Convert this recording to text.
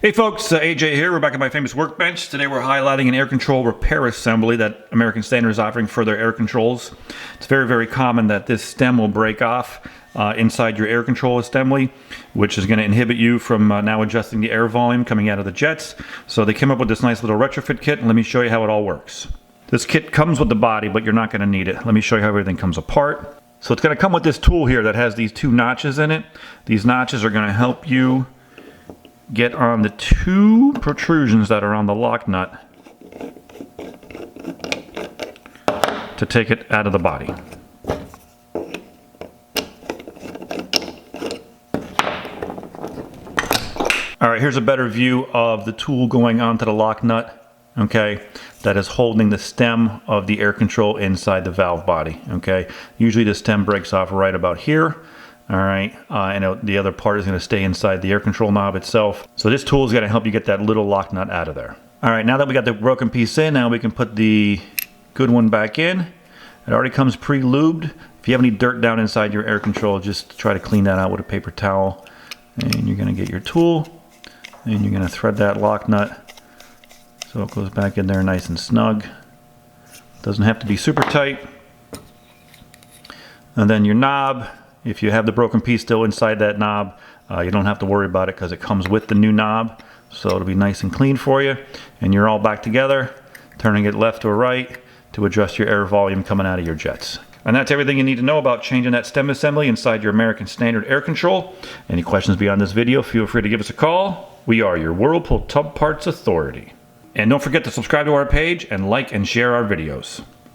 Hey folks, AJ here. We're back at my famous workbench. Today we're highlighting an air control repair assembly that American Standard is offering for their air controls. It's very, very common that this stem will break off inside your air control assembly, which is going to inhibit you from now adjusting the air volume coming out of the jets. So they came up with this nice little retrofit kit, and let me show you how it all works. This kit comes with the body, but you're not going to need it. Let me show you how everything comes apart. So it's going to come with this tool here that has these two notches in it. These notches are going to help you get on the two protrusions that are on the lock nut to take it out of the body. Alright, here's a better view of the tool going onto the lock nut, okay, that is holding the stem of the air control inside the valve body, okay. Usually the stem breaks off right about here. Alright, and the other part is going to stay inside the air control knob itself. So this tool is going to help you get that little lock nut out of there. Alright, now that we got the broken piece in, now we can put the good one back in. It already comes pre-lubed. If you have any dirt down inside your air control, just try to clean that out with a paper towel. And you're going to get your tool, and you're going to thread that lock nut so it goes back in there nice and snug. Doesn't have to be super tight. And then your knob. If you have the broken piece still inside that knob, you don't have to worry about it because it comes with the new knob. So it'll be nice and clean for you. And you're all back together, turning it left or right to adjust your air volume coming out of your jets. And that's everything you need to know about changing that stem assembly inside your American Standard air control. Any questions beyond this video, feel free to give us a call. We are your Whirlpool Tub Parts Authority. And don't forget to subscribe to our page and like and share our videos.